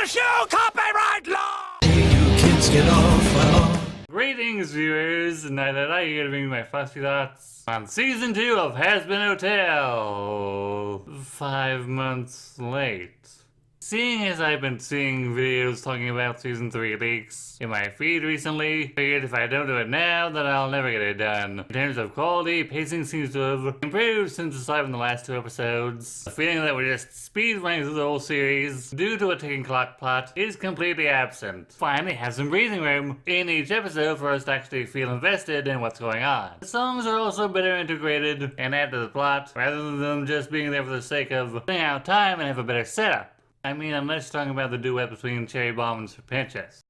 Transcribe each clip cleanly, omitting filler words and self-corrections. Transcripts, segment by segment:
the show! Copyright law! You kids get off. Greetings, viewers, and now that I here to bring my Foxy thoughts on Season 2 of Hazbin Hotel. 5 months late. Seeing as I've been seeing videos talking about Season 3 leaks in my feed recently, I figured if I don't do it now, then I'll never get it done. In terms of quality, pacing seems to have improved since aside from the last 2 episodes. The feeling that we're just speed running through the whole series, due to a ticking clock plot, is completely absent. Finally have some breathing room in each episode for us to actually feel invested in what's going on. The songs are also better integrated and add to the plot, rather than them just being there for the sake of putting out time and have a better setup. I mean, unless you're talking about the duet between Cherry Bomb and Serpentious.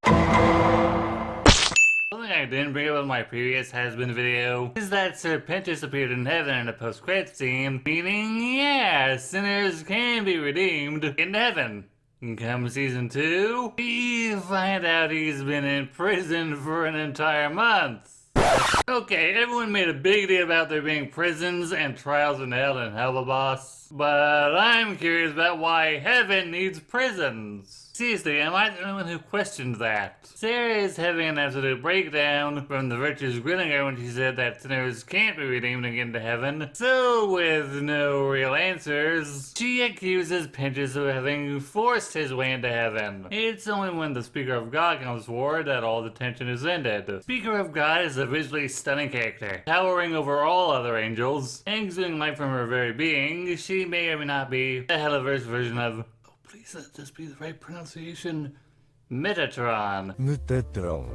Something I didn't bring up in my previous Hazbin video is that Serpentious appeared in heaven in a post-credits scene, meaning, yeah, sinners can be redeemed in heaven. Come Season 2, we find out he's been in prison for an entire month. Okay, everyone made a big deal about there being prisons and trials in hell and Boss, but I'm curious about why heaven needs prisons. Seriously, am I the only one who questioned that? Sarah is having an absolute breakdown from the virtues grilling her when she said that sinners can't be redeemed and get into heaven. So, with no real answers, she accuses Pinchas of having forced his way into heaven. It's only when the Speaker of God comes forward that all the tension is ended. Speaker of God is a visually stunning character, towering over all other angels, exuding light from her very being. She may or may not be the Helliverse version of, please let this be the right pronunciation, Metatron.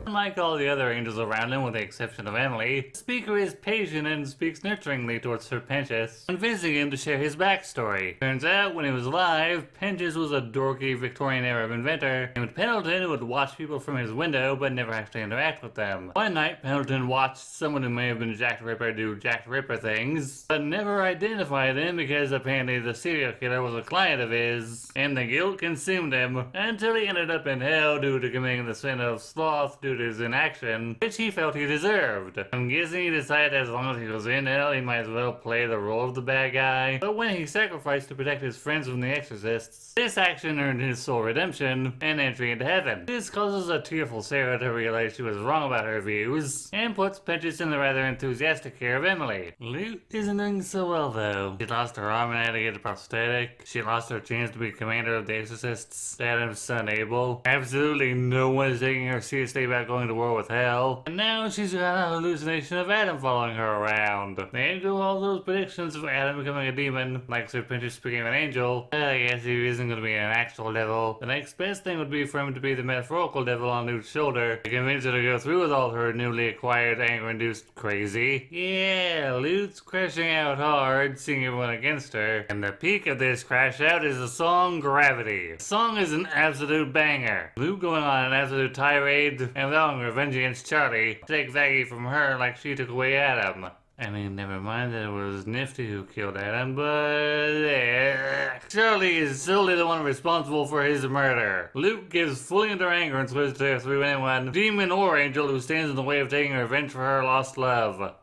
Unlike all the other angels around him, with the exception of Emily, the Speaker is patient and speaks nurturingly towards Serpentious, convincing him to share his backstory. Turns out, when he was alive, Pinchas was a dorky Victorian-era inventor, named Pendleton, who would watch people from his window but never actually interact with them. One night, Pendleton watched someone who may have been Jack the Ripper do Jack the Ripper things, but never identified him because apparently the serial killer was a client of his, and the guilt consumed him until he ended up in hell due to committing the sin of sloth due to his inaction, which he felt he deserved. I'm guessing he decided as long as he was in hell, he might as well play the role of the bad guy. But when he sacrificed to protect his friends from the exorcists, this action earned his soul redemption and entry into heaven. This causes a tearful Sarah to realize she was wrong about her views, and puts Pinchas in the rather enthusiastic care of Emily. Lute isn't doing so well though. She lost her arm and had to get a prosthetic. She lost her chance to be commander of the exorcists, Adam's son Abel. Absolutely no one is taking her seriously about going to war with hell. And now she's got a hallucination of Adam following her around. And to all those predictions of Adam becoming a demon, like Serpentious became an angel, I guess he isn't going to be an actual devil. The next best thing would be for him to be the metaphorical devil on Lute's shoulder, to convince her to go through with all her newly acquired anger-induced crazy. Yeah, Lute's crashing out hard, seeing everyone against her. And the peak of this crash out is the song Gravity. The song is an absolute banger. Luke going on an absolute tirade and vowing revenge against Charlie to take Vaggie from her like she took away Adam. I mean, never mind that it was Nifty who killed Adam, but Charlie is solely the one responsible for his murder. Luke gives fully into anger and swears to tear through anyone, demon or angel, who stands in the way of taking revenge for her lost love.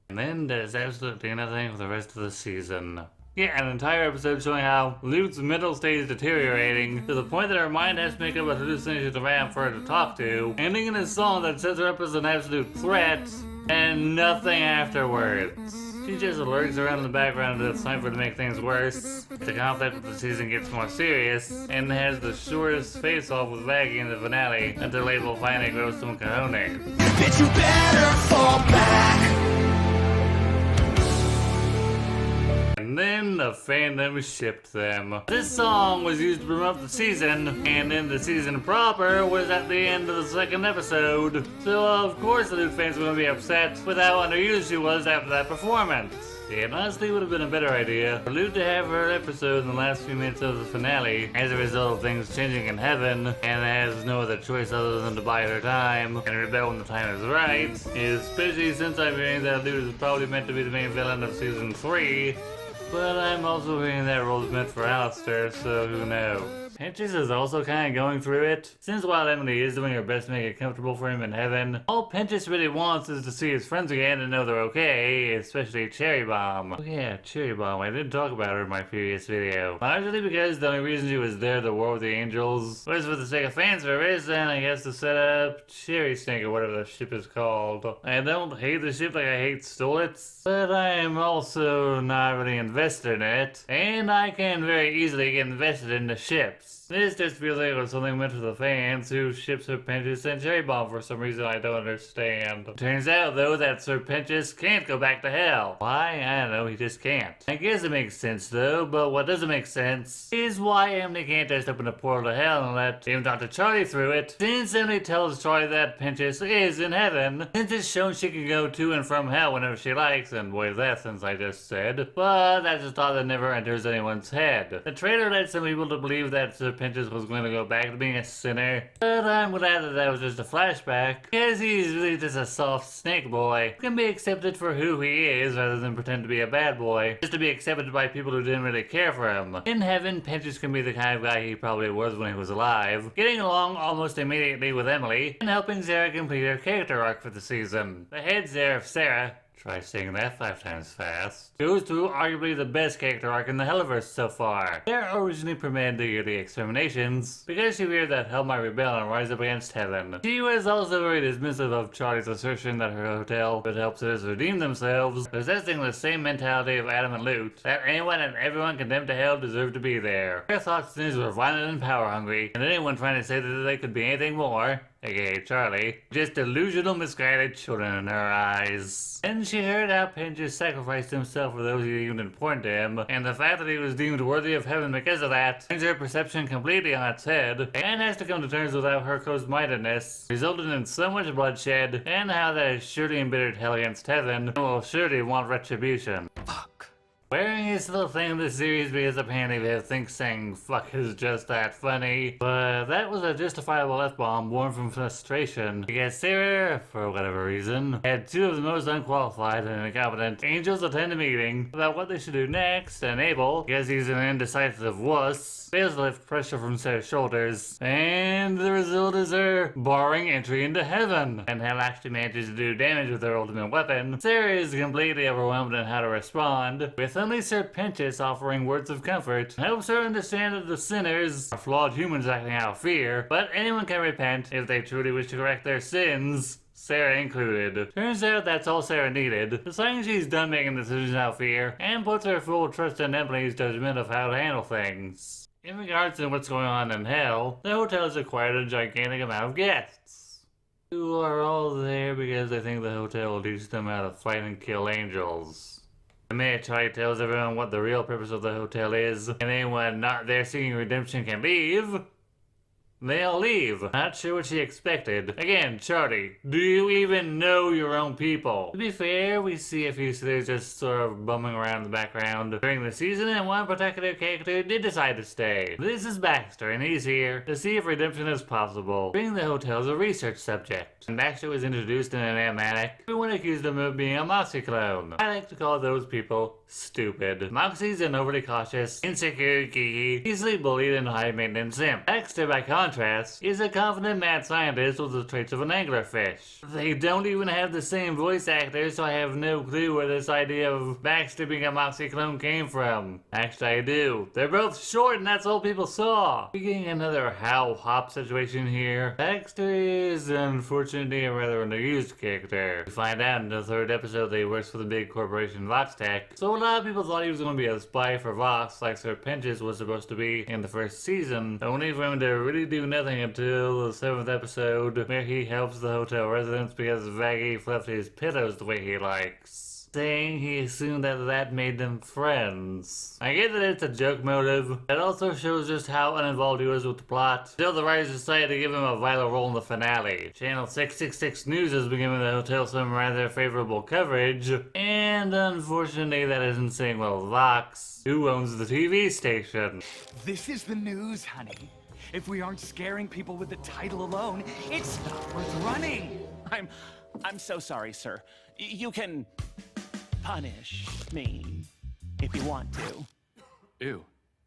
And then there's absolutely nothing for the rest of the season. Yeah, an entire episode showing how Lute's mental state is deteriorating to the point that her mind has to make up a hallucination of Adam for her to talk to, ending in a song that sets her up as an absolute threat, and nothing afterwards. She just lurks around in the background until it's time for her to make things worse. The conflict with the season gets more serious, and has the shortest face-off with Vaggie in the finale, until Abel finally grows some cojones. Bitch, you better fall back. And then the fandom shipped them. This song was used to promote the season, and then the season proper was at the end of the second episode. So of course the Luke fans were going to be upset with how underused she was after that performance. It honestly would have been a better idea for Luke to have her episode in the last few minutes of the finale as a result of things changing in heaven, and has no other choice other than to buy her time and rebel when the time is right, especially since I'm hearing that Luke is probably meant to be the main villain of season 3. But I'm also hearing that role is meant for Alistair, so who knows. Pinterest is also kind of going through it. Since while Emily is doing her best to make it comfortable for him in heaven, all Pinterest really wants is to see his friends again and know they're okay, especially Cherry Bomb. Oh yeah, Cherry Bomb. I didn't talk about her in my previous video. Largely because the only reason she was there to war with the angels was for the sake of fan service and I guess to set up Cherry Snake or whatever the ship is called. I don't hate the ship like I hate Stolitz, but I am also not really invested in it, and I can very easily get invested in the ships. This just feels like it was something meant for the fans who ship Serpentis and Cherry Bomb for some reason I don't understand. Turns out though that Serpentis can't go back to hell. Why? I don't know, he just can't. I guess it makes sense though, but what doesn't make sense is why Emily can't just open a portal to hell and let even Dr. Charlie through it, since Emily tells Charlie that Pinterest is in heaven, since it's shown she can go to and from hell whenever she likes, and boy is that since I just said, but that's a thought that never enters anyone's head. The trailer led some people to believe that Serpentis was going to go back to being a sinner, but I'm glad that that was just a flashback, because he's really just a soft snake boy, who can be accepted for who he is rather than pretend to be a bad boy, just to be accepted by people who didn't really care for him. In heaven, Pinterest can be the kind of guy he probably was when he was alive, getting along almost immediately with Emily, and helping Sarah complete her character arc for the season. The head there of Sarah, try saying that 5 times fast, goes through arguably the best character arc in the Helliverse so far. Sarah originally premiered the yearly exterminations because she feared that hell might rebel and rise up against heaven. She was also very dismissive of Charlie's assertion that her hotel would help citizens redeem themselves, possessing the same mentality of Adam and Lute, that anyone and everyone condemned to hell deserved to be there. Her thoughts and were violent and power hungry, and anyone trying to say that they could be anything more, aka Charlie, just delusional misguided children in her eyes. And she heard how Pinterest sacrificed himself for those who deemed important to him, and the fact that he was deemed worthy of heaven because of that turns her perception completely on its head, and has to come to terms with how her closed-mindedness resulted in so much bloodshed, and how that is surely embittered hell against heaven, and will surely want retribution. Wearing is still a thing in this series because apparently they think saying fuck is just that funny, but that was a justifiable F-bomb born from frustration because Sarah, for whatever reason, had 2 of the most unqualified and incompetent angels attend a meeting about what they should do next, and Abel, because he's an indecisive wuss, fails to lift pressure from Sarah's shoulders, and the result is her barring entry into heaven, and Hell actually manages to do damage with her ultimate weapon. Sarah is completely overwhelmed in how to respond, with only Serpentis offering words of comfort, helps her understand that the sinners are flawed humans acting out of fear, but anyone can repent if they truly wish to correct their sins, Sarah included. Turns out that's all Sarah needed, deciding she's done making decisions out of fear, and puts her full trust in Emily's judgment of how to handle things. In regards to what's going on in hell, the hotel has acquired a gigantic amount of guests, who are all there because they think the hotel will teach them how to fight and kill angels. The minute Charlie tells everyone what the real purpose of the hotel is, and anyone not there seeking redemption can leave, they all leave. Not sure what she expected. Again, Charlie, do you even know your own people? To be fair, we see a few cities just sort of bumming around in the background during the season, and one particular character did decide to stay. This is Baxter, and he's here to see if redemption is possible, being the hotel's a research subject. And Baxter was introduced in an animatic. Everyone accused him of being a Moxie clone. I like to call those people stupid. Moxie's an overly cautious, insecure, geeky, easily bullied, and high-maintenance simp. Baxter, by contrast, is a confident mad scientist with the traits of an anglerfish. They don't even have the same voice actor, so I have no clue where this idea of Baxter being a Moxie clone came from. Actually, I do. They're both short, and that's all people saw. We're getting another how-hop situation here. Baxter is, unfortunately, a rather underused character. We find out in the 3rd episode that he works for the big corporation Vox Tech, so a lot of people thought he was going to be a spy for Vox like Serpentis was supposed to be in the 1st season, only for him to really do nothing until the 7th episode where he helps the hotel residents because Vaggie fluffed his pillows the way he likes, saying he assumed that that made them friends. I get that it's a joke motive, it also shows just how uninvolved he was with the plot, until the writers decided to give him a vital role in the finale. Channel 666 News has been giving the hotel some rather favorable coverage, and unfortunately that isn't sitting well with Vox, who owns the TV station. This is the news, honey. If we aren't scaring people with the title alone, it's not worth running. I'm so sorry, sir. You can punish me if you want to. Ew.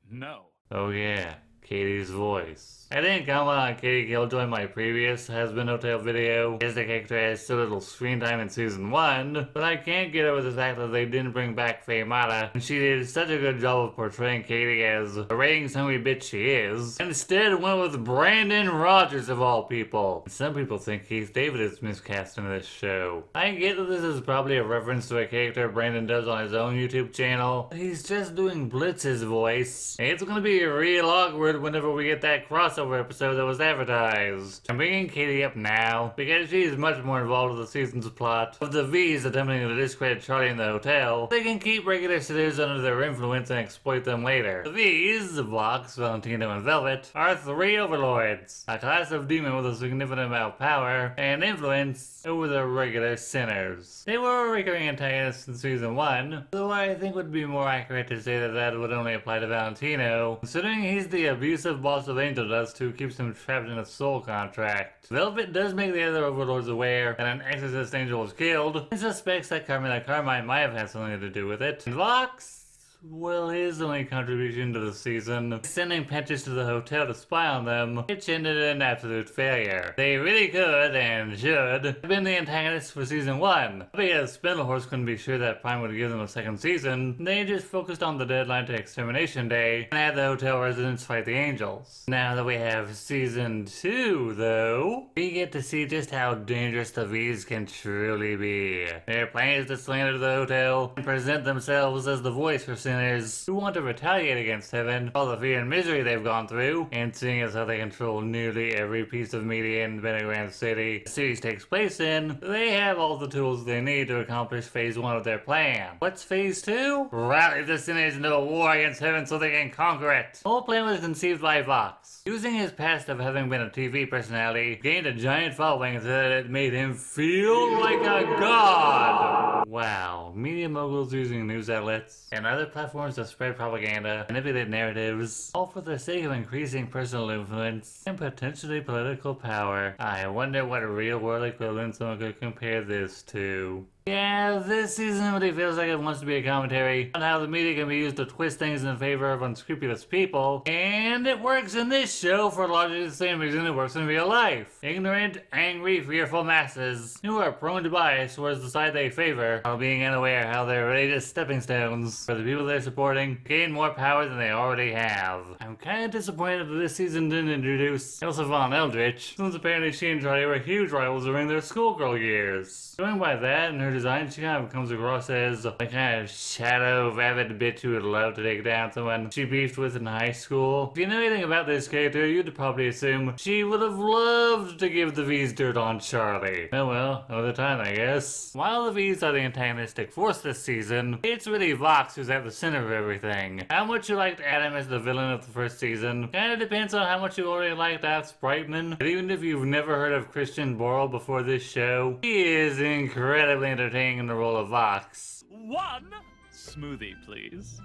No. Oh yeah, Katie's voice. I didn't comment on Katie Killjoy in my previous Hazbin Hotel video, as the character has so little screen time in season 1, but I can't get over the fact that they didn't bring back Faye Mata, and she did such a good job of portraying Katie as the ratings-hungry bitch she is. Instead went with Brandon Rogers of all people. Some people think Keith David is miscast in this show. I get that this is probably a reference to a character Brandon does on his own YouTube channel, but he's just doing Blitz's voice. It's gonna be real awkward whenever we get that crossover episode that was advertised. I'm bringing Katie up now because she is much more involved with the season's plot of the V's attempting to discredit Charlie in the hotel. They can keep regular citizens under their influence and exploit them later. The V's, Vox, Valentino, and Velvet, are 3 overlords, a class of demon with a significant amount of power and influence over the regular sinners. They were recurring antagonists in season 1, though I think would be more accurate to say that that would only apply to Valentino, considering he's the abusive boss of Angel Dust who keeps him trapped in a soul contract. Velvet does make the other overlords aware that an exorcist angel was killed, and suspects that Carmine Carmine might have had something to do with it. And Vox? Well, his only contribution to the season is sending Pentris to the hotel to spy on them, which ended in an absolute failure. They really could, and should, have been the antagonists for season 1. Because Spindlehorse couldn't be sure that Prime would give them a second season, they just focused on the deadline to Extermination Day, and had the hotel residents fight the angels. Now that we have season 2, though, we get to see just how dangerous the V's can truly be. Their plan is to slander the hotel, and present themselves as the voice for sinners who want to retaliate against heaven, all the fear and misery they've gone through, and seeing as how they control nearly every piece of media in Benegrand City the series takes place in, they have all the tools they need to accomplish phase 1 of their plan. What's phase 2? Rally the sinners into a war against heaven so they can conquer it. The whole plan was conceived by Vox. Using his past of having been a TV personality, gained a giant following so that it made him feel like a god. Wow, media moguls using news outlets and other platforms to spread propaganda, manipulate narratives, all for the sake of increasing personal influence and potentially political power. I wonder what real-world equivalent someone could compare this to. Yeah, this season really feels like it wants to be a commentary on how the media can be used to twist things in favor of unscrupulous people, and it works in this show for largely the same reason it works in real life. Ignorant, angry, fearful masses who are prone to bias towards the side they favor, while being unaware how they're really just stepping stones for the people they're supporting to gain more power than they already have. I'm kinda disappointed that this season didn't introduce Elsa Von Eldritch, since apparently she and Charlie were huge rivals during their schoolgirl years. Going by that and her design, she kind of comes across as the kind of shadow, rabid bitch who would love to take down someone she beefed with in high school. If you know anything about this character, you'd probably assume she would have loved to give the V's dirt on Charlie. Oh well, another time I guess. While the V's are the antagonistic force this season, it's really Vox who's at the center of everything. How much you liked Adam as the villain of the first season kinda depends on how much you already liked Alex Brightman. But even if you've never heard of Christian Borle before this show, he is incredibly entertaining in the role of Vox. 1 smoothie, please.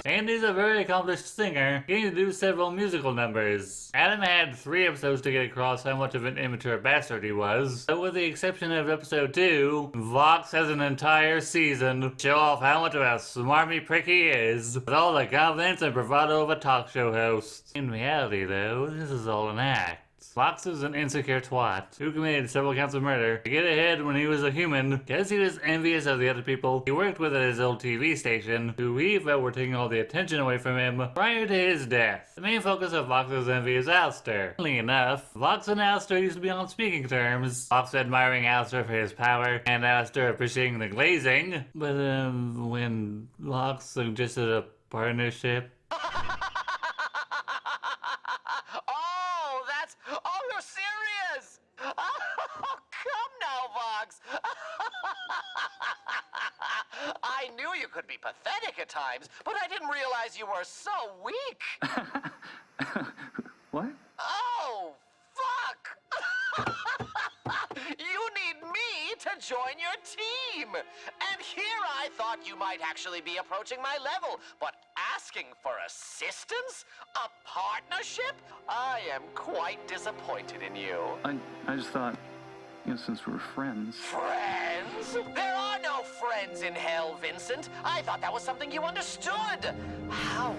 And he's a very accomplished singer, getting to do several musical numbers. Adam had 3 episodes to get across how much of an immature bastard he was, but with the exception of episode 2, Vox has an entire season to show off how much of a smarmy prick he is, with all the confidence and bravado of a talk show host. In reality though, this is all an act. Vox is an insecure twat who committed several counts of murder to get ahead when he was a human because he was envious of the other people he worked with at his old TV station who he felt were taking all the attention away from him prior to his death. The main focus of Vox's envy is Alistair. Funnily enough, Vox and Alistair used to be on speaking terms, Vox admiring Alistair for his power and Alistair appreciating the glazing, but when Vox suggested a partnership, Oh, you're serious? Oh, come now, Vox. I knew you could be pathetic at times, but I didn't realize you were so weak. What? Oh, fuck! You need me to join your team. And here I thought you might actually be approaching my level, but asking for assistance? A partnership? I am quite disappointed in you. I just thought since we're friends. Friends? There are no friends in hell, Vincent. I thought that was something you understood. How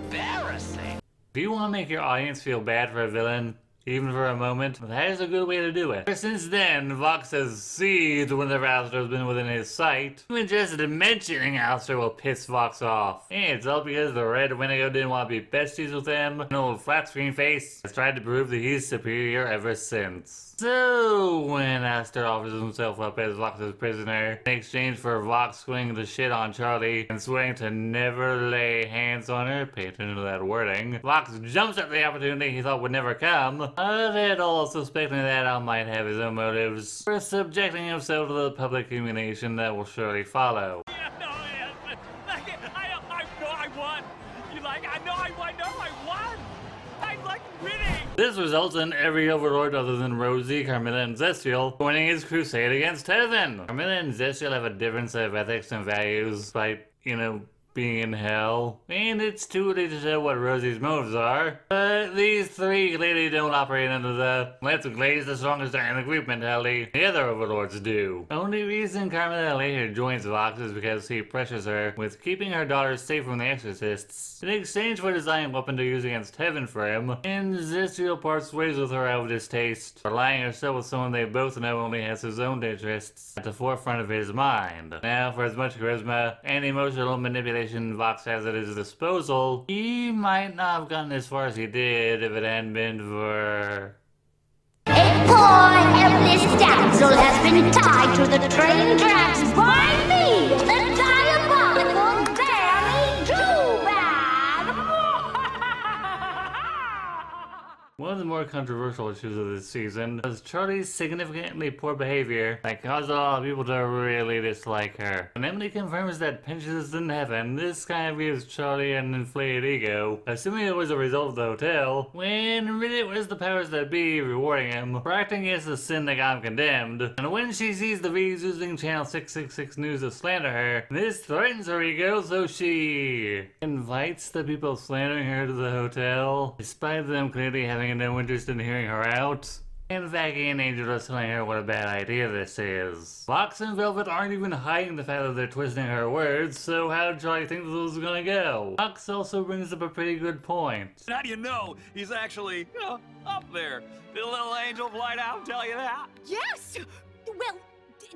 embarrassing. Do you want to make your audience feel bad for a villain? Even for a moment? That is a good way to do it. Ever since then, Vox has seized whenever Alistair has been within his sight. Even just mentioning Alistair will piss Vox off. And it's all because the Red Wendigo didn't want to be besties with him. An old flat screen face has tried to prove that he's superior ever since. So, when Alistair offers himself up as Vox's prisoner, in exchange for Vox swinging the shit on Charlie and swearing to never lay hands on her, pay attention to that wording, Vox jumps at the opportunity he thought would never come, at all suspecting that Al might have his own motives for subjecting himself to the public humiliation that will surely follow. Yeah, no, I know I won. I know I won. I'm winning. This results in every overlord other than Rosie, Carmilla, and Zestial joining his crusade against heaven. Carmilla and Zestial have a different set of ethics and values, despite, being in hell. And it's too early to tell what Rosie's motives are. But these three clearly don't operate under the let's glaze the strongest guy in the group mentality the other overlords do. The only reason Carmilla later joins Vox is because he pressures her with keeping her daughters safe from the exorcists in exchange for designing a weapon to use against heaven for him, and Zestial parts ways with her out of distaste, relying herself with someone they both know only has his own interests at the forefront of his mind. Now, for as much charisma and emotional manipulation Vox has at his disposal, he might not have gotten as far as he did if it hadn't been for... A poor, helpless damsel has been tied to the train tracks by me, the diabolical Danny Two-Bad! One of the more controversial issues of this season was Charlie's significantly poor behavior that caused a lot of people to really dislike her. When Emily confirms that Pinches is in heaven, this kind of gives Charlie an inflated ego, assuming it was a result of the hotel, when really it was the powers that be rewarding him for acting against the sin that got him condemned. And when she sees the V's using Channel 666 News to slander her, this threatens her ego, so she invites the people slandering her to the hotel, despite them clearly having no interest in hearing her out. And Vaggie and Angel are telling her what a bad idea this is. Vox and Velvet aren't even hiding the fact that they're twisting her words, so how do Charlie think this is gonna go? Vox also brings up a pretty good point. How do you know he's actually, up there? Did a little angel fly down tell you that? Yes! Well,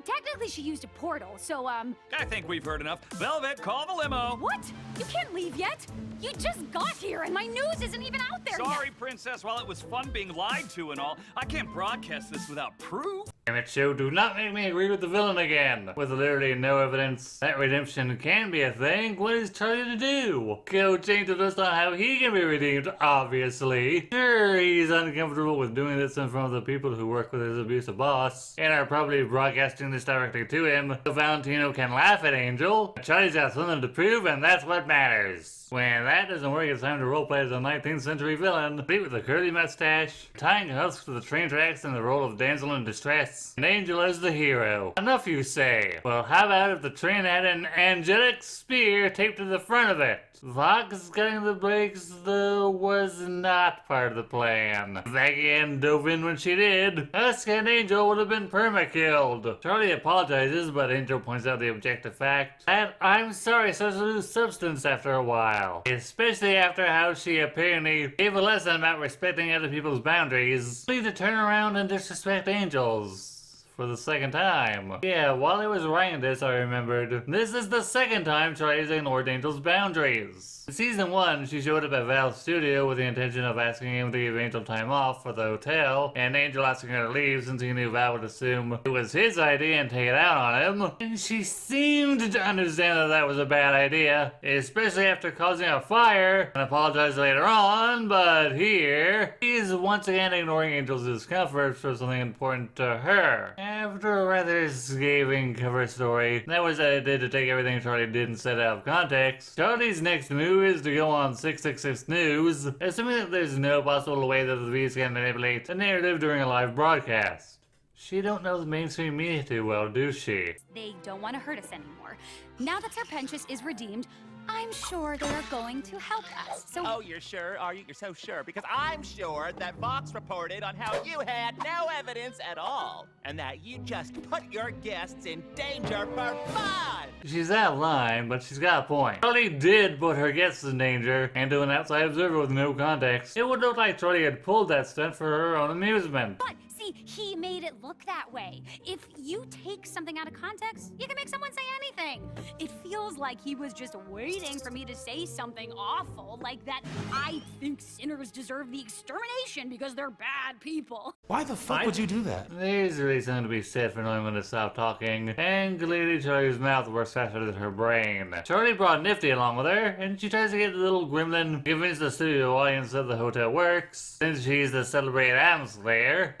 technically she used a portal, so, I think we've heard enough. Velvet, call the limo. What? You can't leave yet? You just got here and my news isn't even out there Sorry, yet. Princess. While it was fun being lied to and all, I can't broadcast this without proof. Damn it, show, do not make me agree with the villain again. With literally no evidence that redemption can be a thing, what is Charlie to do? Coach Angel does not how he can be redeemed, obviously. Sure, he's uncomfortable with doing this in front of the people who work with his abusive boss, and are probably broadcasting this directly to him, so Valentino can laugh at Angel. Charlie's got something to prove, and that's what matters. When that doesn't work, it's time to roleplay as a 19th century villain, complete with a curly mustache, tying husks to the train tracks in the role of damsel in distress, and Angel as the hero. Enough, you say. Well, how about if the train had an angelic spear taped to the front of it? Vox cutting the brakes, though, was not part of the plan. Vaggie Ann dove in when she did. Husk and Angel would have been perma-killed. Charlie apologizes, but Angel points out the objective fact that I'm sorry starts to lose substance after a while. Especially after how she apparently gave a lesson about respecting other people's boundaries, only to turn around and disrespect Angel's. For the second time. Yeah, while I was writing this, I remembered this is the second time Charlie's ignored Angel's boundaries. In season 1, she showed up at Val's studio with the intention of asking him to give Angel time off for the hotel, and Angel asking her to leave since he knew Val would assume it was his idea and take it out on him. And she seemed to understand that that was a bad idea, especially after causing a fire, and apologized later on, but here, he's once again ignoring Angel's discomfort for something important to her. After a rather scathing cover story that was edited to take everything Charlie did and set out of context, Charlie's next move is to go on 666 News, assuming that there's no possible way that the V's can manipulate the narrative during a live broadcast. She don't know the mainstream media too well, do she? They don't want to hurt us anymore. Now that Serpentius is redeemed, I'm sure they're going to help us. So Oh, you're sure? Are you? You're so sure? Because I'm sure that Fox reported on how you had no evidence at all, and that you just put your guests in danger for fun. She's out of line, but she's got a point. Charlie did put her guests in danger, and to an outside observer with no context, it would look like Charlie had pulled that stunt for her own amusement. But, see, he made it look that way. If you take something out of context, you can make someone say anything. It feels like he was just waiting for me to say something awful, like that I think sinners deserve the extermination because they're bad people. Why the fuck would you do that? There's really something to be said for knowing when to stop talking, and clearly Charlie's mouth works faster than her brain. Charlie brought Nifty along with her, and she tries to get the little gremlin convince the studio audience that the hotel works, since she's the celebrated Adam Slayer.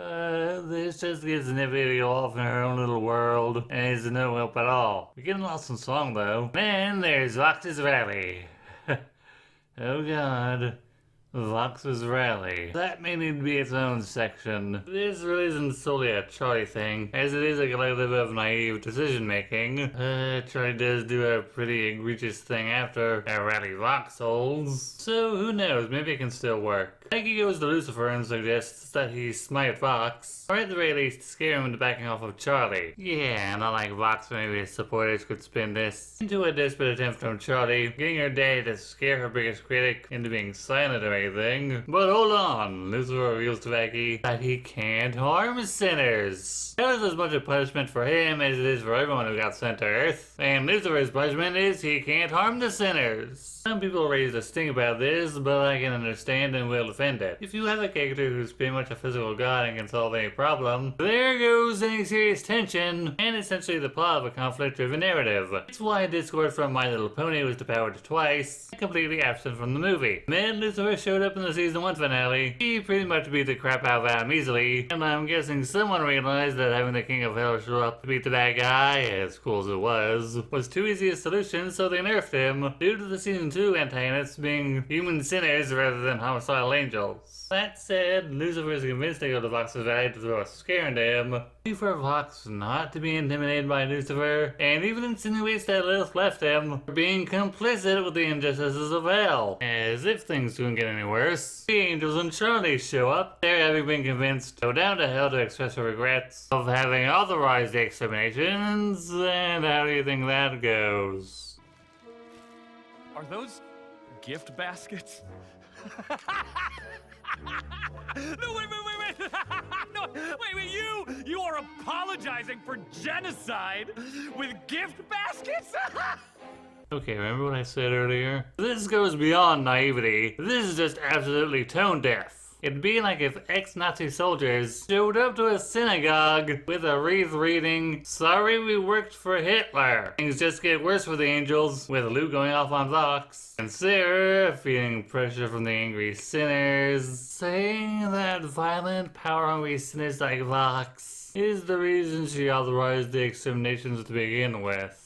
This just gives Nifty to go off in her own little world, and is no help at all. We're getting lost in song though. Then there's Vox's rally. Oh god. Vox's rally. That may need to be its own section. This really isn't solely a Charlie thing, as it is a collective of naive decision making. Charlie does do a pretty egregious thing after a rally Vox holds. So who knows, maybe it can still work. Maggie goes to Lucifer and suggests that he smite Vox, or at the very least scare him into backing off of Charlie. Yeah, not like Vox, maybe his supporters could spin this into a desperate attempt from Charlie, getting her daddy to scare her biggest critic into being silent or anything. But hold on, Lucifer reveals to Maggie that he can't harm sinners. That is as much a punishment for him as it is for everyone who got sent to Earth, and Lucifer's punishment is he can't harm the sinners. Some people raised a sting about this, but I can understand and will defend it. If you have a character who's pretty much a physical god and can solve any problem, there goes any serious tension, and essentially the plot of a conflict-driven narrative. It's why Discord from My Little Pony was devoured twice, completely absent from the movie. Then Lucifer showed up in the season 1 finale. He pretty much beat the crap out of Adam easily, and I'm guessing someone realized that having the King of Hell show up to beat the bad guy, as cool as it was too easy a solution, so they nerfed him, due to the season 2 antagonists being human sinners rather than homicidal angels. That said, Lucifer is convinced to go to Vox's rally to throw a scare into him, for Vox not to be intimidated by Lucifer, and even insinuates that Lilith left him for being complicit with the injustices of hell. As if things couldn't get any worse, the angels and Charlie show up, there having been convinced to go down to hell to express her regrets of having authorized the exterminations, and how do you think that goes? Are those gift baskets? No, wait. No, wait, you are apologizing for genocide with gift baskets? Okay, remember what I said earlier? This goes beyond naivety. This is just absolutely tone deaf. It'd be like if ex-Nazi soldiers showed up to a synagogue with a wreath reading, "Sorry we worked for Hitler." Things just get worse for the angels, with Luke going off on Vox, and Sarah feeling pressure from the angry sinners, saying that violent, power-hungry sinners like Vox is the reason she authorized the exterminations to begin with.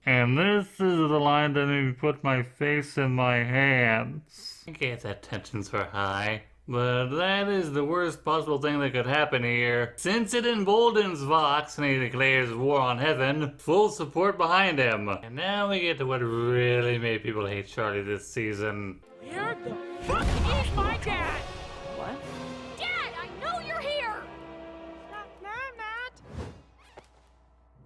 And this is the line that made me put my face in my hands. I get that tensions were high, but that is the worst possible thing that could happen here, since it emboldens Vox and he declares war on heaven, full support behind him. And now we get to what really made people hate Charlie this season. Where the fuck is my dad? What? Dad, I know you're here! No, I'm not.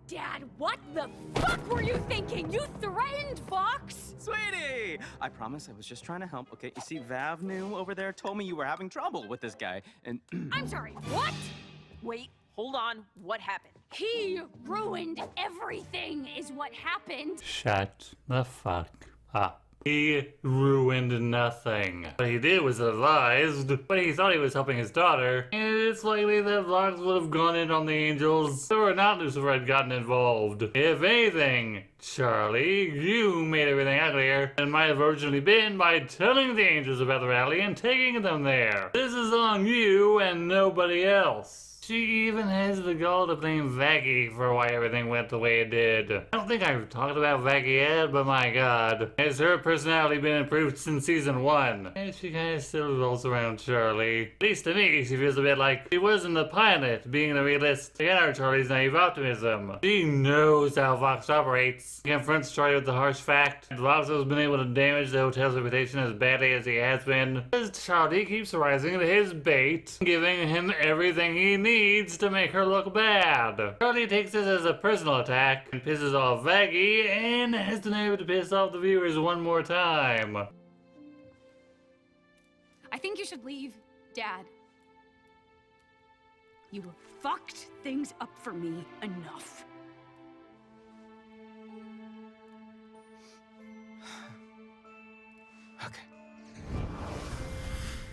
Dad, what the fuck were you thinking? You threatened Fox? Sweetie! I promise I was just trying to help, okay? You see, Vav knew over there told me you were having trouble with this guy, and... I'm sorry, what? Wait, hold on. What happened? He ruined everything, is what happened. Shut the fuck up. He ruined nothing. What he did was advised, but he thought he was helping his daughter, and it's likely that Vox would have gone in on the angels, or not Lucifer had gotten involved. If anything, Charlie, you made everything uglier than might have originally been by telling the angels about the rally and taking them there. This is on you and nobody else. She even has the gall to blame Vaggie for why everything went the way it did. I don't think I've talked about Vaggie yet, but my god, has her personality been improved since season 1? And she kinda still revolves around Charlie. At least to me, she feels a bit like she was in the pilot, being the realist to counter Charlie's naive optimism. She knows how Fox operates. She confronts Charlie with the harsh fact that Fox has been able to damage the hotel's reputation as badly as he has been, as Charlie keeps rising to his bait, giving him everything he needs to make her look bad. Charlie takes this as a personal attack and pisses off Vaggie, and has been able to piss off the viewers one more time. I think you should leave, Dad. You have fucked things up for me enough. Okay.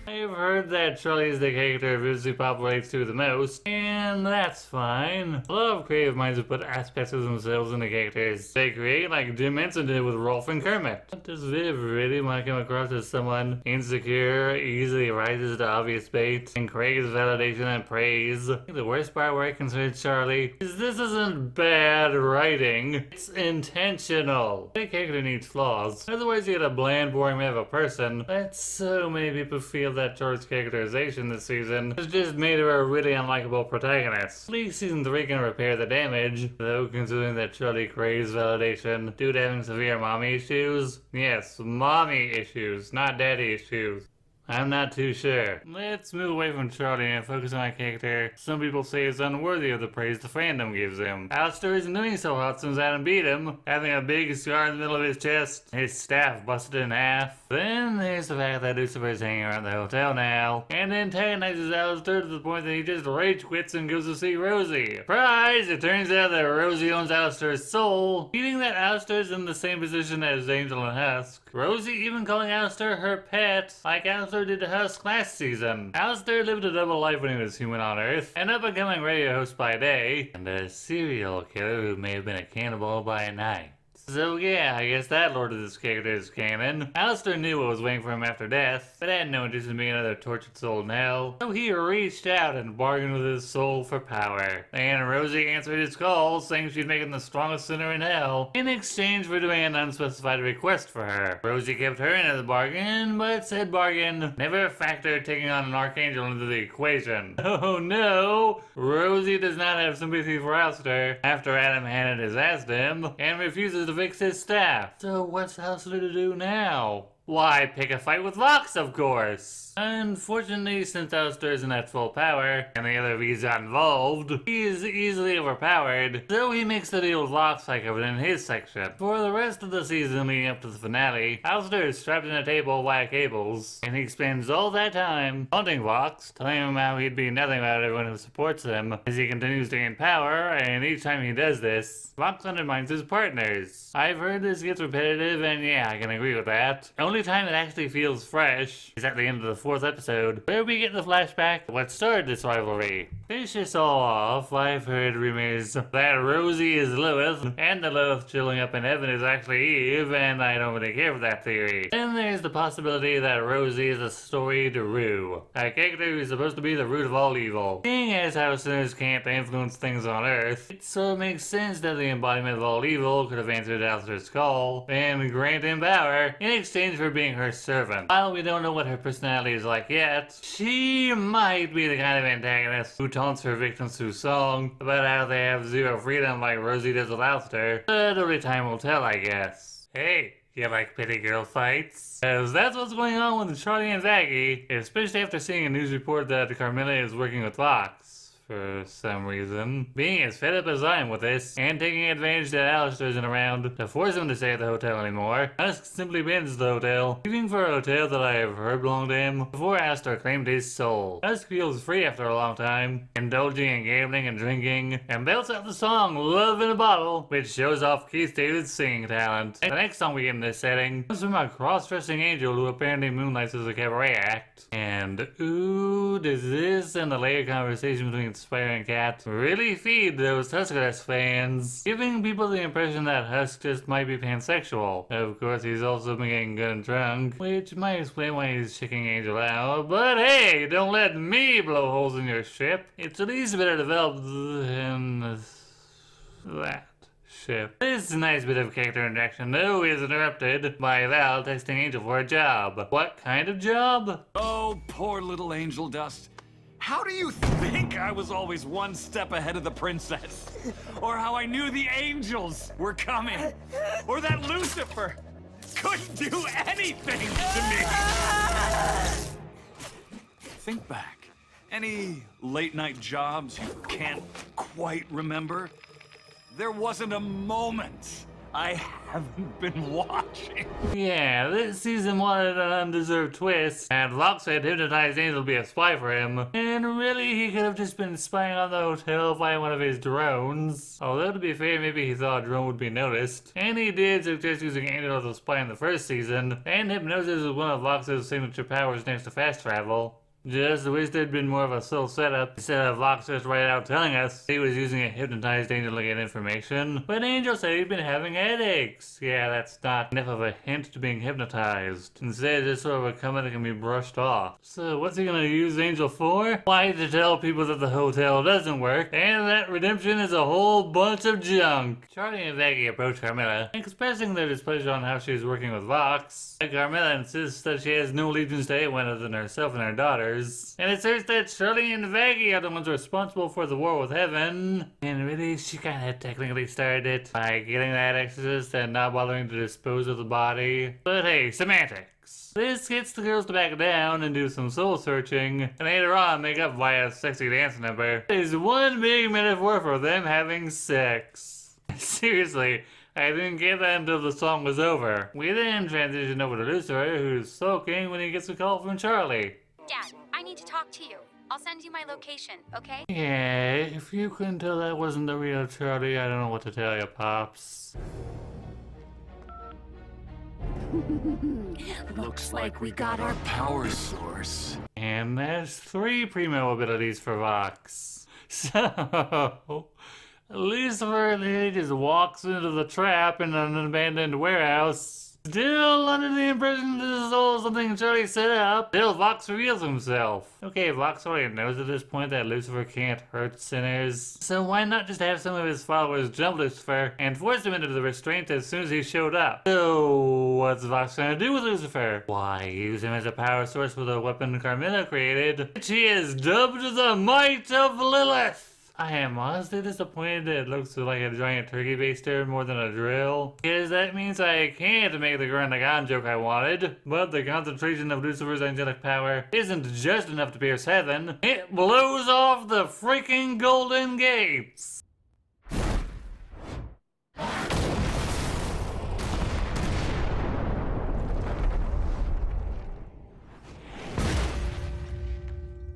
I've heard that Charlie is the character Vizzy Pop relates to the most, and that's fine. A lot of creative minds have put aspects of themselves into characters they create, like Jim Henson did with Rolf and Kermit. But does Viv really want to come across as someone insecure, easily rises to obvious bait, and craves validation and praise? I think the worst part where it concerns Charlie is this isn't bad writing, it's intentional. The character needs flaws, otherwise you get a bland, boring man of a person. But so many people feel that Charlie's characterization this season has just made her a really unlikable protagonist. At least season 3 can repair the damage, though considering that Charlie craves validation due to having severe mommy issues. Yes, mommy issues, not daddy issues. I'm not too sure. Let's move away from Charlie and focus on a character some people say is unworthy of the praise the fandom gives him. Alistair isn't doing so hot since Adam beat him, having a big scar in the middle of his chest, his staff busted in half. Then there's the fact that Lucifer is hanging around the hotel now, and antagonizes Alistair to the point that he just rage quits and goes to see Rosie. Surprise! It turns out that Rosie owns Alistair's soul, meaning that Alistair's in the same position as Angel and Husk. Rosie even calling Alistair her pet, like Alistair did to Husk last season. Alistair lived a double life when he was human on Earth, an up-and-coming radio host by day, and a serial killer who may have been a cannibal by night. So yeah, I guess that Lord of this character is canon. Alistair knew what was waiting for him after death, but had no interest in being another tortured soul in hell. So he reached out and bargained with his soul for power. And Rosie answered his call, saying she'd make him the strongest sinner in hell, in exchange for doing an unspecified request for her. Rosie kept her end of the bargain, but said bargain never factored taking on an archangel into the equation. Oh no! Rosie does not have sympathy for Alistair after Adam handed his ass to him, and refuses to fix his staff. So what's Alistair to do now? Why, pick a fight with Vox, of course. Unfortunately, since Alistair isn't at full power, and the other V's not involved, he is easily overpowered, so he makes the deal with Vox like covered in his section. For the rest of the season leading up to the finale, Alistair is strapped in a table via cables, and he spends all that time haunting Vox, telling him how he'd be nothing without everyone who supports him, as he continues to gain power, and each time he does this, Vox undermines his partners. I've heard this gets repetitive, and yeah, I can agree with that. The only time it actually feels fresh is at the end of the 4th episode, where we get the flashback of what started this rivalry. To finish this all off, I've heard rumors that Rosie is Lilith, and the Lilith chilling up in heaven is actually Eve, and I don't really care for that theory. Then there's the possibility that Rosie is a storied Rue, a character who's supposed to be the root of all evil. Seeing as how sinners can't influence things on Earth, it so makes sense that the embodiment of all evil could have answered Alistair's call, and grant him power in exchange for being her servant. While we don't know what her personality is like yet, she might be the kind of antagonist who taunts her victims through song about how they have zero freedom like Rosie does with Alistair, but only time will tell, I guess. Hey, you like petty girl fights? Because that's what's going on with Charlie and Vaggie, especially after seeing a news report that Carmilla is working with Fox. For some reason. Being as fed up as I am with this, and taking advantage that Alistair isn't around to force him to stay at the hotel anymore, Husk simply abandons the hotel, leaving for a hotel that I have heard belonged to him before Alistair claimed his soul. Husk feels free after a long time, indulging in gambling and drinking, and belts out the song Love in a Bottle, which shows off Keith David's singing talent. The next song we get in this setting comes from a cross-dressing angel who apparently moonlights as a cabaret act. And ooh, does this and the later conversation between inspiring cat really feed those Huskless fans, giving people the impression that Husk just might be pansexual. Of course, he's also been getting good and drunk, which might explain why he's checking Angel out, but hey, don't let me blow holes in your ship. It's at least better developed than that ship. This nice bit of character interaction, though, is interrupted by Val texting Angel for a job. What kind of job? Oh, poor little angel dust. How do you think I was always one step ahead of the princess? Or how I knew the angels were coming? Or that Lucifer couldn't do anything to me? Think back. Any late night jobs you can't quite remember? There wasn't a moment I haven't been watching. Yeah, this season wanted an undeserved twist, and Foxy had hypnotized Angel to be a spy for him. And really, he could have just been spying on the hotel via one of his drones. Although, to be fair, maybe he thought a drone would be noticed. And he did suggest using Angel as a spy in the first season, and hypnosis is one of Foxy's signature powers next to fast travel. Just wish there'd been more of a subtle setup instead of Fox just right out telling us he was using a hypnotized Angel to get information. But Angel said he'd been having headaches. Yeah, that's not enough of a hint to being hypnotized. Instead, it's sort of a comment that can be brushed off. So what's he gonna use Angel for? Why, to tell people that the hotel doesn't work and that redemption is a whole bunch of junk. Charlie and Vaggie approach Carmilla, expressing their displeasure on how she's working with Vox. Carmilla insists that she has no allegiance to anyone other than herself and her daughters. And it says that Charlie and Vaggie are the ones responsible for the war with Heaven. And really, she kinda technically started it by getting that exorcist and not bothering to dispose of the body. But hey, semantics. This gets the girls to back down and do some soul searching, and later on make up via a sexy dance number. It is one big metaphor for them having sex. Seriously. I didn't get that until the song was over. We then transition over to Lucifer, who's sulking when he gets a call from Charlie. Dad, I need to talk to you. I'll send you my location, okay? Yeah, if you couldn't tell that wasn't the real Charlie, I don't know what to tell you, Pops. Looks like we got our power source. And there's 3 primo abilities for Vox. So, Lucifer then just walks into the trap in an abandoned warehouse. Still under the impression this is all something Charlie set up, till Vox reveals himself. Okay, Vox already knows at this point that Lucifer can't hurt sinners, so why not just have some of his followers jump Lucifer and force him into the restraint as soon as he showed up? So, what's Vox gonna do with Lucifer? Why, use him as a power source for the weapon Carmilla created, which he has dubbed the Might of Lilith! I am honestly disappointed that it looks like a giant turkey baster more than a drill, because that means I can't make the Grandagon joke I wanted, but the concentration of Lucifer's angelic power isn't just enough to pierce heaven, it blows off the freaking golden gates!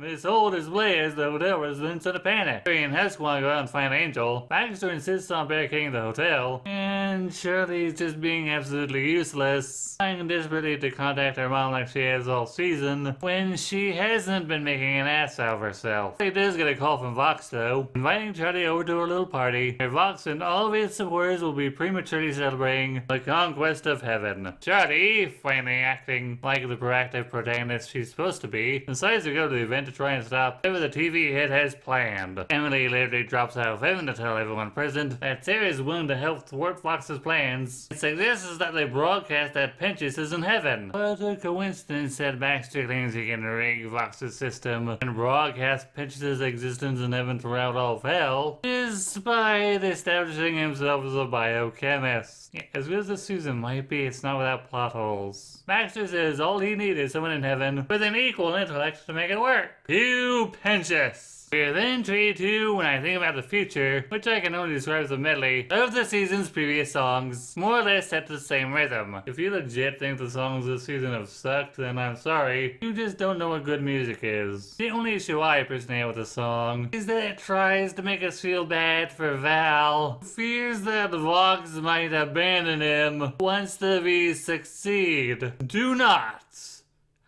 This whole display has the hotel residents in a panic. Harry and Husk want to go out and find Angel. Baxter insists on barricading the hotel. And Shirley's just being absolutely useless, trying desperately to contact her mom like she has all season, when she hasn't been making an ass out of herself. She does get a call from Vox though, inviting Charlie over to her little party, where Vox and all of his supporters will be prematurely celebrating the conquest of heaven. Charlie, finally acting like the proactive protagonist she's supposed to be, decides to go to the event to try and stop whatever the TV hit has planned. Emily literally drops out of heaven to tell everyone present that Sarah is willing to help thwart Fox's plans. It suggests that they broadcast that Pinchas is in heaven. But a coincidence that Baxter claims he can rig Fox's system and broadcast Pinchas' existence in heaven throughout all of hell, despite establishing himself as a biochemist. Yeah, as good as this season might be, it's not without plot holes. Baxter says all he needs is someone in heaven with an equal intellect to make it work. You Pinchas! We're then treated to When I Think About the Future, which I can only describe as a medley of the season's previous songs, more or less set to the same rhythm. If you legit think the songs this season have sucked, then I'm sorry. You just don't know what good music is. The only issue I personally have with the song is that it tries to make us feel bad for Val, who fears that Vox might abandon him once the V's succeed. Do not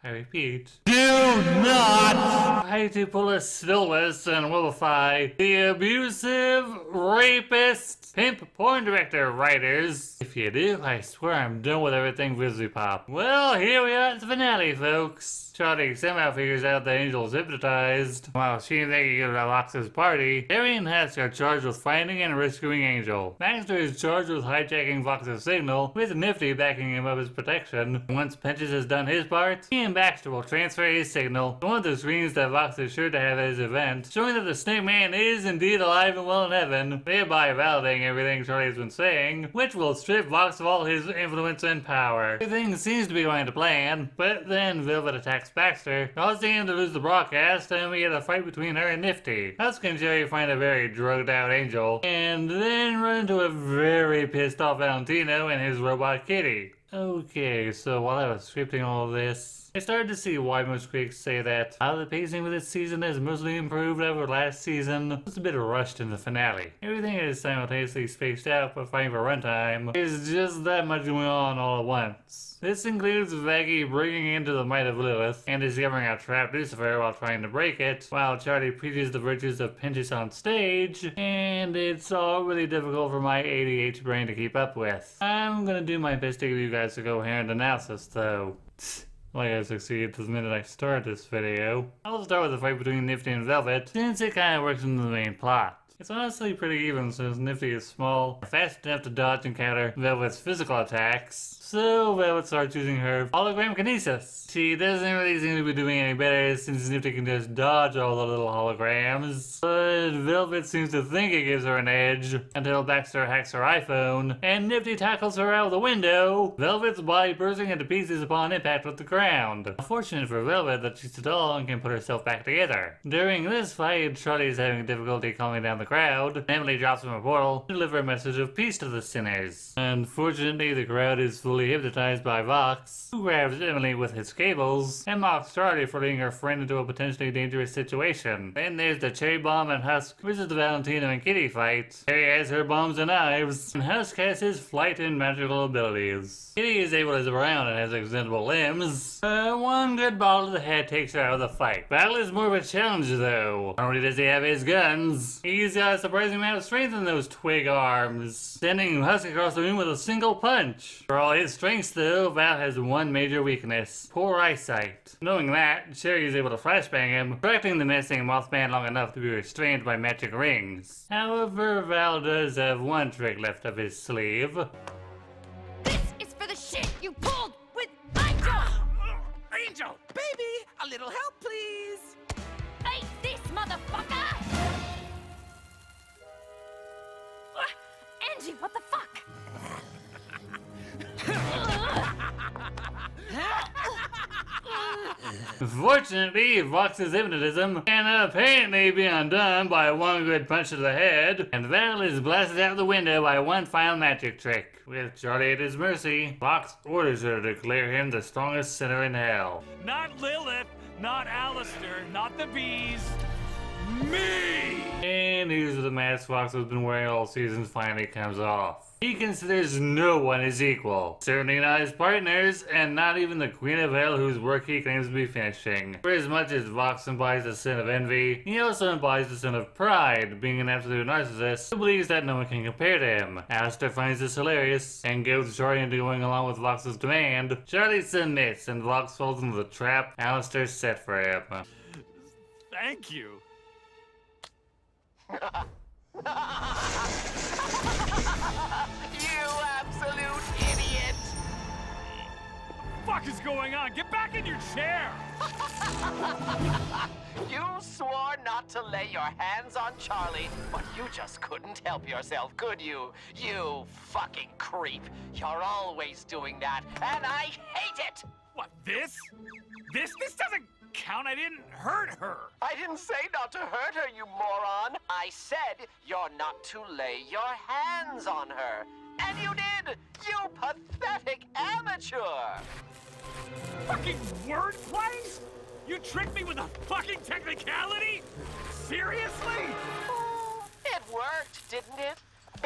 I repeat, do not try to pull a Stillness and vilify the abusive, rapist, pimp porn director writers. If you do, I swear I'm done with everything Grizzly Pop. Well, here we are at the finale, folks. Charlie somehow figures out that Angel's hypnotized. While she thinking about Vox's party, Harry and Hess are charged with finding and rescuing Angel. Baxter is charged with hijacking Vox's signal, with Nifty backing him up as protection. Once Pinches has done his part, he and Baxter will transfer his signal to one of the screens that Vox is sure to have at his event, showing that the Snake Man is indeed alive and well in heaven, thereby validating everything Charlie has been saying, which will strip Vox of all his influence and power. Everything seems to be going to plan, but then Velvet attacks Baxter, causing him to lose the broadcast, and we get a fight between her and Nifty. Husk and Jerry find a very drugged out Angel, and then run into a very pissed off Valentino and his robot kitty. Okay, so while I was scripting all of this, I started to see why most critics say that while the pacing of this season has mostly improved over last season, it was a bit rushed in the finale. Everything is simultaneously spaced out but fighting for runtime. There's just that much going on all at once. This includes Vaggie bringing into the might of Lilith and discovering how trapped Lucifer while trying to break it, while Charlie preaches the virtues of Pinches on stage, and it's all really difficult for my ADHD brain to keep up with. I'm gonna do my best to give you guys a coherent analysis though. Like I succeeded the minute I start this video. I'll start with the fight between Nifty and Velvet, since it kinda works into the main plot. It's honestly pretty even since Nifty is small, fast enough to dodge and counter Velvet's physical attacks, so Velvet starts using her hologram kinesis. She doesn't really seem to be doing any better since Nifty can just dodge all the little holograms, but Velvet seems to think it gives her an edge until Baxter hacks her iPhone and Nifty tackles her out of the window, Velvet's body bursting into pieces upon impact with the ground. Fortunate for Velvet that she's tall and can put herself back together. During this fight, Charlie is having difficulty calming down the crowd. Emily drops from a portal to deliver a message of peace to the sinners. Unfortunately, the crowd is fully hypnotized by Vox, who grabs Emily with his cables and mocks Charlie for leading her friend into a potentially dangerous situation. Then there's the cherry bomb and Husk versus the Valentino and Kitty fight. Cherry has her bombs and knives, and Husk has his flight and magical abilities. Kitty is able to zip around and has extendable limbs. One good ball to the head takes her out of the fight. Battle is more of a challenge though. Not only does he have his guns, he's got a surprising amount of strength in those twig arms, sending Husk across the room with a single punch. For all his strengths though, Val has one major weakness: poor eyesight. Knowing that, Cherry is able to flashbang him, attracting the missing Mothman long enough to be restrained by magic rings. However, Val does have one trick left up his sleeve. This is for the shit you pulled with Angel! Angel! Baby, a little help, please. Eat this, motherfucker! Angie, what the fuck? Fortunately, Vox's hypnotism can apparently be undone by one good punch to the head, and Val is blasted out the window by one final magic trick. With Charlie at his mercy, Vox orders her to declare him the strongest sinner in hell. Not Lilith, not Alistair, not the bees. Me! And here's where the mask Vox has been wearing all seasons finally comes off. He considers no one his equal, certainly not his partners, and not even the Queen of Hell whose work he claims to be finishing. For as much as Vox embodies the sin of envy, he also embodies the sin of pride, being an absolute narcissist who believes that no one can compare to him. Alistair finds this hilarious, and goads Charlie into going along with Vox's demand. Charlie submits, and Vox falls into the trap Alistair set for him. Thank you. You absolute idiot! Fuck is going on? Get back in your chair! You swore not to lay your hands on Charlie, but you just couldn't help yourself, could you? You fucking creep. You're always doing that, and I hate it! What, this? This doesn't count. I didn't hurt her. I didn't say not to hurt her, you moron. I said you're not to lay your hands on her. And you did! You pathetic amateur! Fucking wordplay? You tricked me with a fucking technicality? Seriously? It worked, didn't it?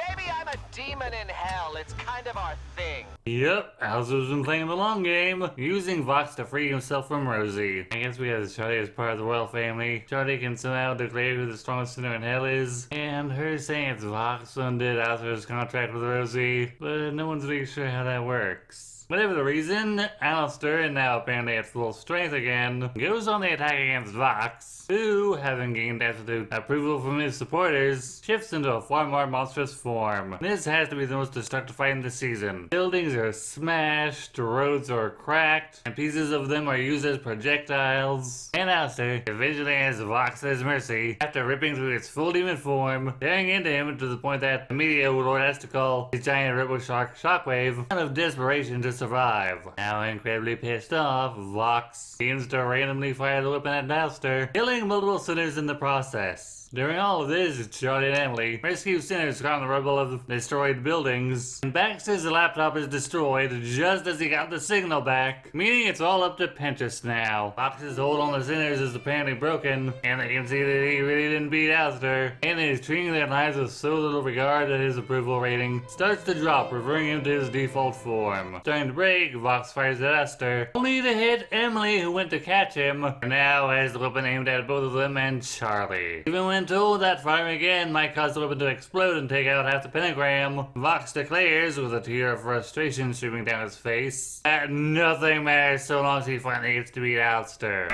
Maybe I'm a demon in hell. It's kind of our thing. Yep, Alzo's been playing the long game, using Vox to free himself from Rosie. I guess because Charlie is part of the royal family, Charlie can somehow declare who the strongest sinner in hell is, and her saying it's Vox who undid Alzo's contract with Rosie, but no one's really sure how that works. Whatever the reason, Alistair, and now apparently at full strength again, goes on the attack against Vox, who, having gained absolute approval from his supporters, shifts into a far more monstrous form. This has to be the most destructive fight in the season. Buildings are smashed, roads are cracked, and pieces of them are used as projectiles. And Alistair eventually has Vox at his mercy after ripping through its full demon form, tearing into him to the point that the media Overlord has to call his giant Robo Shark Shockwave out of desperation to survive. Now incredibly pissed off, Vox begins to randomly fire the weapon at Alistair, killing multiple sinners in the process. During all of this, Charlie and Emily rescue sinners from the rubble of destroyed buildings, and Baxter's laptop is destroyed just as he got the signal back, meaning it's all up to Pentis now. Fox's hold on the sinners is apparently broken, and they can see that he really didn't beat Alistair, and is treating their lives with so little regard that his approval rating starts to drop, reverting him to his default form. Starting to break, Vox fires at Alistair, only to hit Emily, who went to catch him, and now has the weapon aimed at both of them and Charlie. Even when told that firing again might cause the weapon to explode and take out half the pentagram, Vox declares, with a tear of frustration streaming down his face, that nothing matters so long as he finally gets to beat Alistair.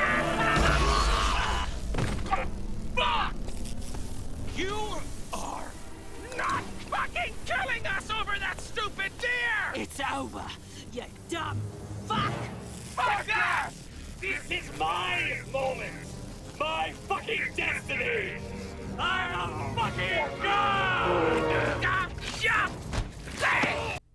You are not fucking killing us over that stupid deer! It's over, you dumb fuck! Fucker! This is my moment! My fucking destiny! I'm a fucking god!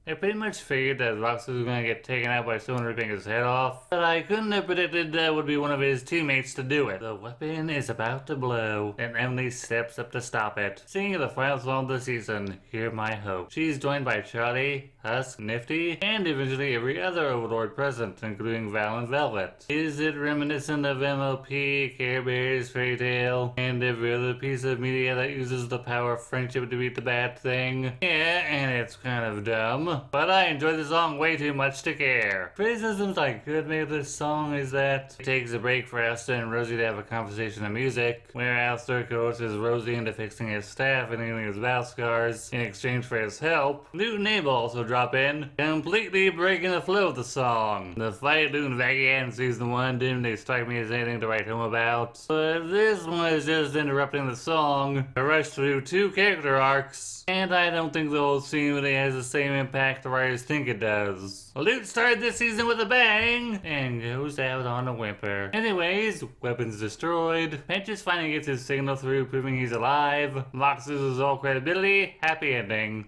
I pretty much figured that Vox was going to get taken out by someone ripping his head off, but I couldn't have predicted that would be one of his teammates to do it. The weapon is about to blow, and Emily steps up to stop it. Seeing the final song of the season, Hear My Hope. She's joined by Charlie, Husk, Nifty, and eventually every other Overlord present, including Val and Velvet. Is it reminiscent of MLP, Care Bears, Fairy Tale, and every other piece of media that uses the power of friendship to beat the bad thing? Yeah, and it's kind of dumb. But I enjoy the song way too much to care. Criticisms I could make of this song is that it takes a break for Alistair and Rosie to have a conversation of music, where Alistair coaches Rosie into fixing his staff and healing his battle scars in exchange for his help. Newt and Abel also drop in, completely breaking the flow of the song. The fight Newt and Vaggie had in season 1 didn't really strike me as anything to write home about, but this one is just interrupting the song to rush through 2 character arcs, and I don't think the whole scene really has the same impact the writers think it does. Newt started this season with a bang and goes out on a whimper. Anyways, weapons destroyed. Pentis finally gets his signal through, proving he's alive. Vox loses all credibility. Happy ending.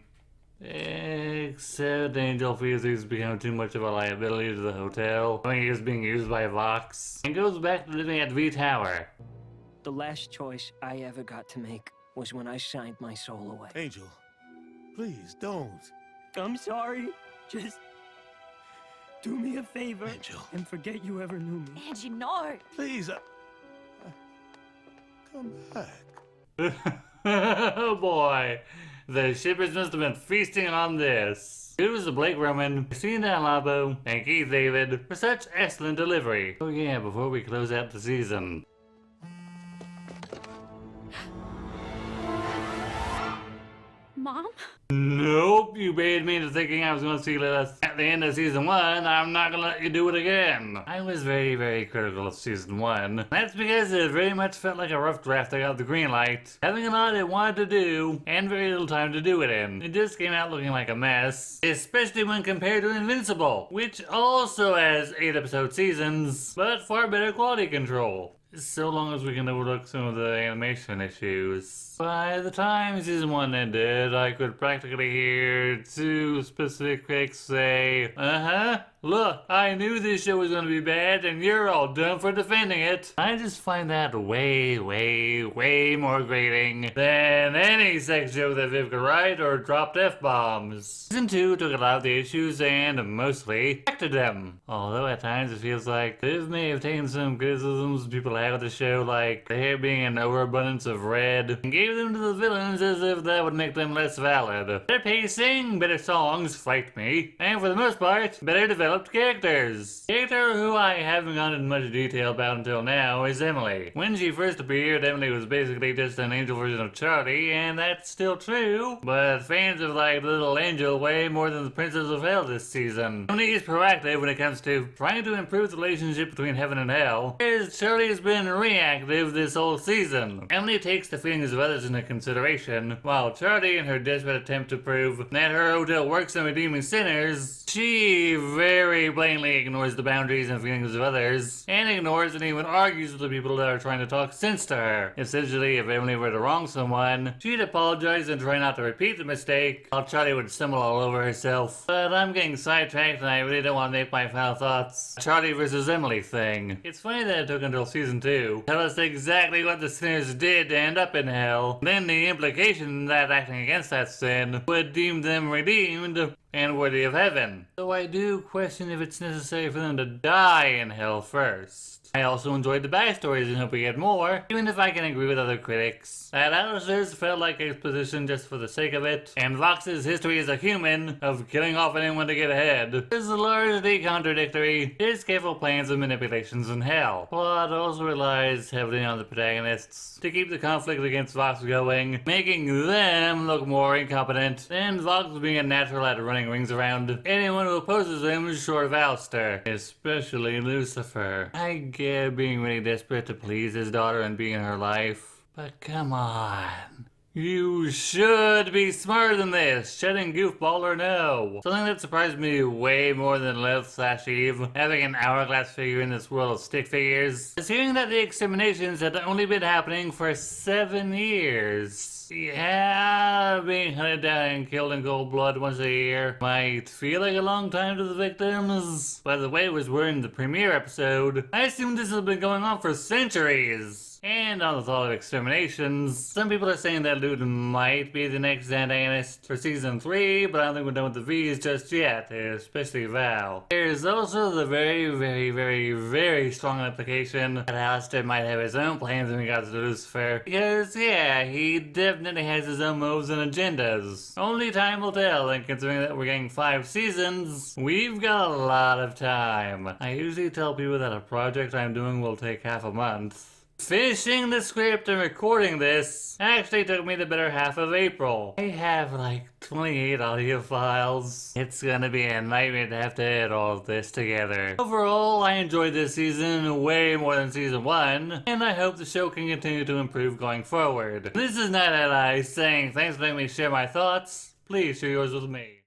Except Angel feels he's become too much of a liability to the hotel, knowing he is being used by Vox, and goes back to living at V Tower. The last choice I ever got to make was when I signed my soul away. Angel, please don't. I'm sorry. Just do me a favor Angel. and forget you ever knew me. Angie, no! Please, come back. Oh boy, the shippers must have been feasting on this. It was Blake Roman, Christina Labo, and Keith David for such excellent delivery. Oh yeah, before we close out the season. Mom? Nope, you baited me into thinking I was going to see this at the end of season 1. I'm not going to let you do it again. I was very, very critical of season 1. That's because it very much felt like a rough draft that got the green light, having a lot it wanted to do, and very little time to do it in. It just came out looking like a mess, especially when compared to Invincible, which also has 8 episode seasons, but far better quality control. So long as we can overlook some of the animation issues. By the time season 1 ended, I could practically hear 2 specific critics say, Look, I knew this show was gonna be bad, and you're all dumb for defending it. I just find that way, way, way more grating than any sex joke that Viv could write or dropped F-bombs. Season 2 took a lot of the issues and mostly corrected them. Although at times it feels like Viv may have taken some criticisms people had of the show, like there being an overabundance of red, and gave them to the villains as if that would make them less valid. Better pacing, better songs, fight me, and for the most part, better developed characters. The character who I haven't gone into much detail about until now is Emily. When she first appeared, Emily was basically just an angel version of Charlie, and that's still true, but fans have liked Little Angel way more than the Princess of Hell this season. Emily is proactive when it comes to trying to improve the relationship between heaven and hell, whereas Charlie has been reactive this whole season. Emily takes the feelings of others into consideration, while Charlie, in her desperate attempt to prove that her hotel works on redeeming sinners, she very blatantly ignores the boundaries and feelings of others, and ignores and even argues with the people that are trying to talk sense to her. Essentially, if Emily were to wrong someone, she'd apologize and try not to repeat the mistake, while Charlie would stumble all over herself. But I'm getting sidetracked and I really don't want to make my final thoughts Charlie versus Emily thing. It's funny that it took until season 2 to tell us exactly what the sinners did to end up in hell, then the implication that acting against that sin would deem them redeemed and worthy of heaven. So I do question if it's necessary for them to die in hell first. I also enjoyed the backstories and hope we get more, even if I can agree with other critics that Alistair's felt like exposition just for the sake of it, and Vox's history as a human of killing off anyone to get ahead is largely contradictory to his careful plans and manipulations in hell. Plot also relies heavily on the protagonists to keep the conflict against Vox going, making them look more incompetent, and Vox being a natural at running rings around anyone who opposes him short of Alistair, especially Lucifer. I get being really desperate to please his daughter and be in her life, but come on. You should be smarter than this, shedding goofball or no. Something that surprised me way more than Lilith/Eve having an hourglass figure in this world of stick figures is hearing that the exterminations had only been happening for 7 years. Yeah, being hunted down and killed in cold blood once a year might feel like a long time to the victims. By the way it was worded in the premiere episode, I assumed this has been going on for centuries. And on the thought of exterminations, some people are saying that Lude might be the next antagonist for season 3, but I don't think we're done with the V's just yet, especially Val. There's also the very, very, very, very strong implication that Alistair might have his own plans in regards to Lucifer, because yeah, he definitely has his own moves and agendas. Only time will tell, and considering that we're getting 5 seasons, we've got a lot of time. I usually tell people that a project I'm doing will take half a month. Finishing the script and recording this actually took me the better half of April. I have like 28 audio files. It's gonna be a nightmare to have to edit all of this together. Overall, I enjoyed this season way more than season 1, and I hope the show can continue to improve going forward. This is Night Ally saying thanks for letting me share my thoughts. Please share yours with me.